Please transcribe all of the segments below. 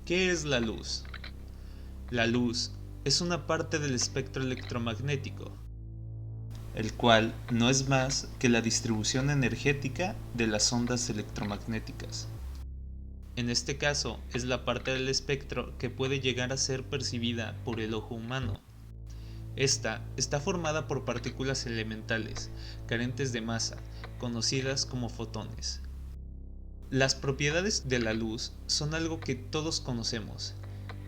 ¿Qué es la luz? La luz es una parte del espectro electromagnético, el cual no es más que la distribución energética de las ondas electromagnéticas. En este caso, es la parte del espectro que puede llegar a ser percibida por el ojo humano. Esta está formada por partículas elementales, carentes de masa, conocidas como fotones. Las propiedades de la luz son algo que todos conocemos,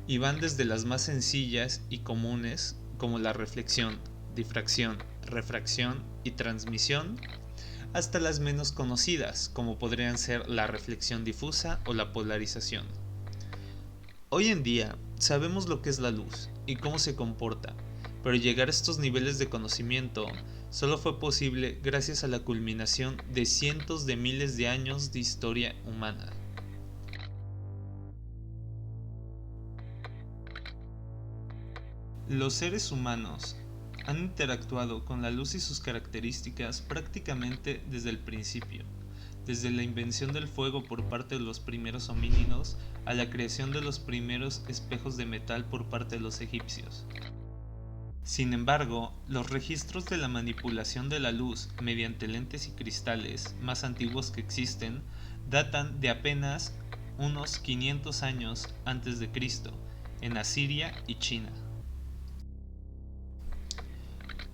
y van desde las más sencillas y comunes, como la reflexión, difracción, refracción y transmisión, hasta las menos conocidas, como podrían ser la reflexión difusa o la polarización. Hoy en día sabemos lo que es la luz y cómo se comporta, pero llegar a estos niveles de conocimiento solo fue posible gracias a la culminación de cientos de miles de años de historia humana. Los seres humanos han interactuado con la luz y sus características prácticamente desde el principio, desde la invención del fuego por parte de los primeros homínidos a la creación de los primeros espejos de metal por parte de los egipcios. Sin embargo, los registros de la manipulación de la luz mediante lentes y cristales más antiguos que existen datan de apenas unos 500 años antes de Cristo, en Asiria y China.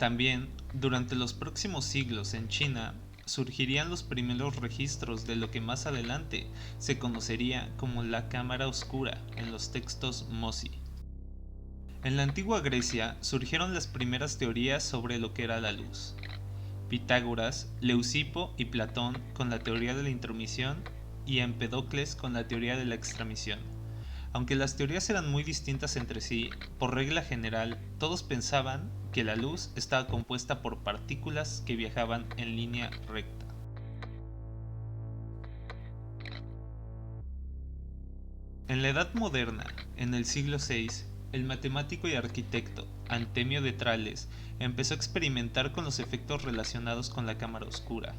También, durante los próximos siglos en China, surgirían los primeros registros de lo que más adelante se conocería como la cámara oscura en los textos Mozi. En la antigua Grecia surgieron las primeras teorías sobre lo que era la luz. Pitágoras, Leucipo y Platón con la teoría de la intromisión y Empedocles con la teoría de la extramisión. Aunque las teorías eran muy distintas entre sí, por regla general, todos pensaban que la luz estaba compuesta por partículas que viajaban en línea recta. En la Edad Moderna, en el siglo VI, el matemático y arquitecto Antemio de Trales empezó a experimentar con los efectos relacionados con la cámara oscura.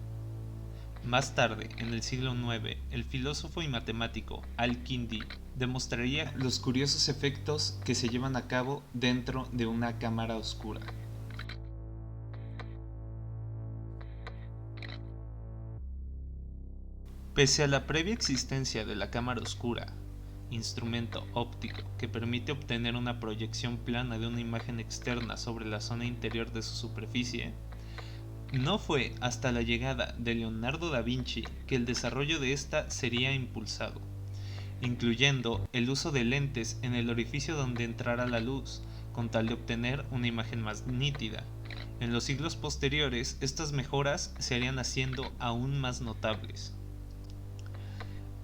Más tarde, en el siglo IX, el filósofo y matemático Al-Kindi demostraría los curiosos efectos que se llevan a cabo dentro de una cámara oscura. Pese a la previa existencia de la cámara oscura, instrumento óptico que permite obtener una proyección plana de una imagen externa sobre la zona interior de su superficie, no fue hasta la llegada de Leonardo da Vinci que el desarrollo de esta sería impulsado, incluyendo el uso de lentes en el orificio donde entrara la luz, con tal de obtener una imagen más nítida. En los siglos posteriores, estas mejoras se harían haciendo aún más notables.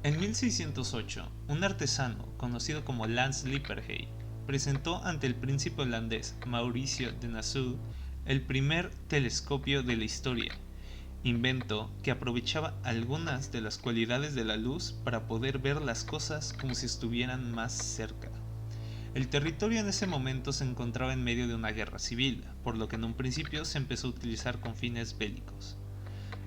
En 1608, un artesano conocido como Lance Lippershey presentó ante el príncipe holandés Mauricio de Nassau el primer telescopio de la historia, invento que aprovechaba algunas de las cualidades de la luz para poder ver las cosas como si estuvieran más cerca. El territorio en ese momento se encontraba en medio de una guerra civil, por lo que en un principio se empezó a utilizar con fines bélicos.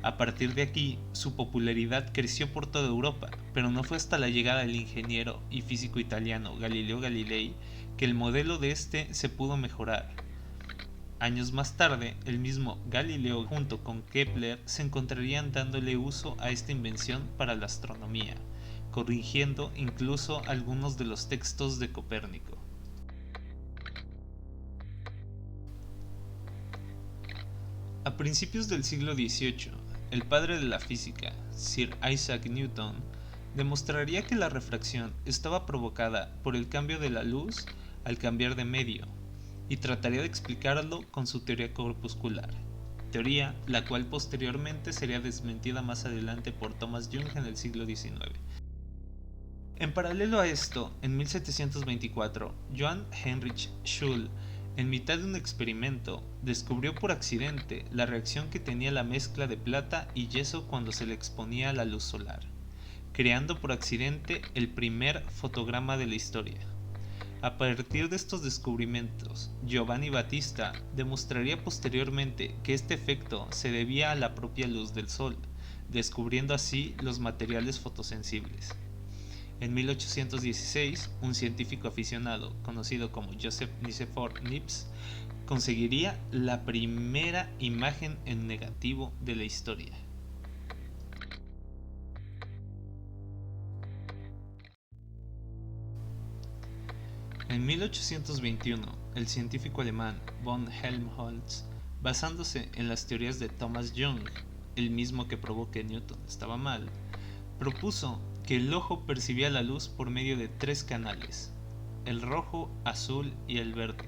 A partir de aquí, su popularidad creció por toda Europa, pero no fue hasta la llegada del ingeniero y físico italiano Galileo Galilei que el modelo de este se pudo mejorar. Años más tarde, el mismo Galileo junto con Kepler se encontrarían dándole uso a esta invención para la astronomía, corrigiendo incluso algunos de los textos de Copérnico. A principios del siglo XVIII, el padre de la física, Sir Isaac Newton, demostraría que la refracción estaba provocada por el cambio de la luz al cambiar de medio, y trataría de explicarlo con su teoría corpuscular, teoría la cual posteriormente sería desmentida más adelante por Thomas Young en el siglo XIX. En paralelo a esto, en 1724, Johann Heinrich Schul, en mitad de un experimento, descubrió por accidente la reacción que tenía la mezcla de plata y yeso cuando se le exponía a la luz solar, creando por accidente el primer fotograma de la historia. A partir de estos descubrimientos, Giovanni Battista demostraría posteriormente que este efecto se debía a la propia luz del sol, descubriendo así los materiales fotosensibles. En 1816, un científico aficionado conocido como Joseph Nicephore Niepce conseguiría la primera imagen en negativo de la historia. En 1821, el científico alemán von Helmholtz, basándose en las teorías de Thomas Young, el mismo que probó que Newton estaba mal, propuso que el ojo percibía la luz por medio de tres canales: el rojo, azul y el verde,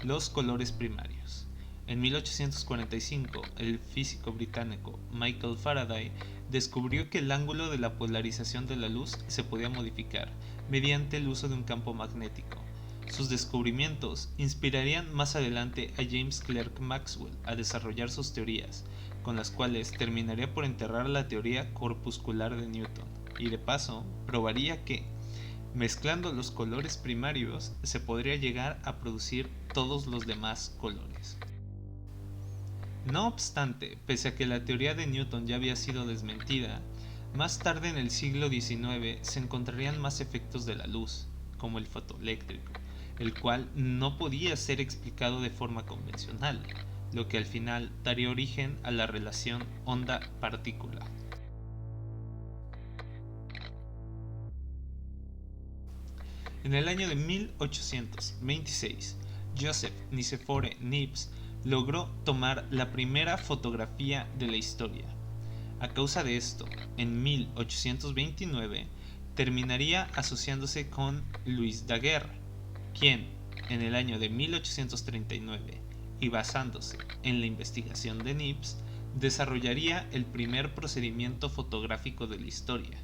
los colores primarios. En 1845, el físico británico Michael Faraday descubrió que el ángulo de la polarización de la luz se podía modificar mediante el uso de un campo magnético. Sus descubrimientos inspirarían más adelante a James Clerk Maxwell a desarrollar sus teorías, con las cuales terminaría por enterrar la teoría corpuscular de Newton, y de paso probaría que, mezclando los colores primarios, se podría llegar a producir todos los demás colores. No obstante, pese a que la teoría de Newton ya había sido desmentida, más tarde en el siglo XIX se encontrarían más efectos de la luz, como el fotoeléctrico, el cual no podía ser explicado de forma convencional, lo que al final daría origen a la relación onda-partícula. En el año de 1826, Joseph Nicephore Niepce logró tomar la primera fotografía de la historia. A causa de esto, en 1829 terminaría asociándose con Louis Daguerre, quien, en el año de 1839, y basándose en la investigación de Niepce, desarrollaría el primer procedimiento fotográfico de la historia,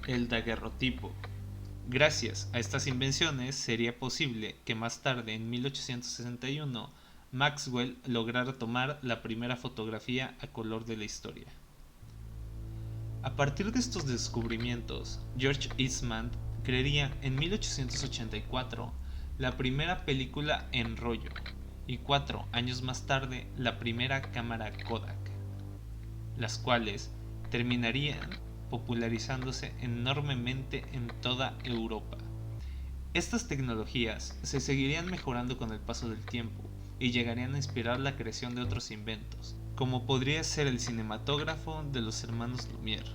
el daguerrotipo. Gracias a estas invenciones sería posible que más tarde, en 1861, Maxwell lograra tomar la primera fotografía a color de la historia. A partir de estos descubrimientos, George Eastman crearía en 1884 la primera película en rollo y 4 años más tarde la primera cámara Kodak, las cuales terminarían popularizándose enormemente en toda Europa. Estas tecnologías se seguirían mejorando con el paso del tiempo y llegarían a inspirar la creación de otros inventos, como podría ser el cinematógrafo de los hermanos Lumière.